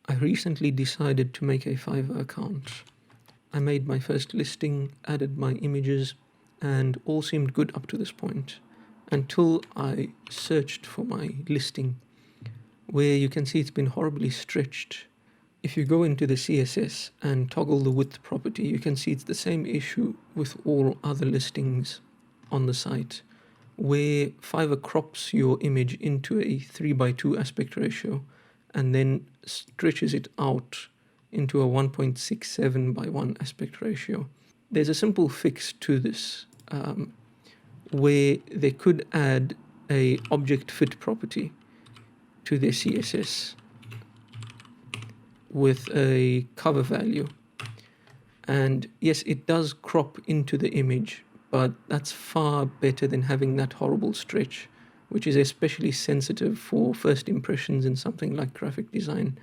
I recently decided to make a Fiverr account. I made my first listing, added my images, and all seemed good up to this point, until I searched for my listing, where you can see it's been horribly stretched. If you go into the CSS and toggle the width property, you can see it's the same issue with all other listings on the site, where Fiverr crops your image into a 3:2 aspect ratio and then stretches it out into a 1.67:1 aspect ratio. There's a simple fix to this, where they could add a object fit property to their CSS with a cover value. And yes, it does crop into the image, but that's far better than having that horrible stretch, which is especially sensitive for first impressions in something like graphic design.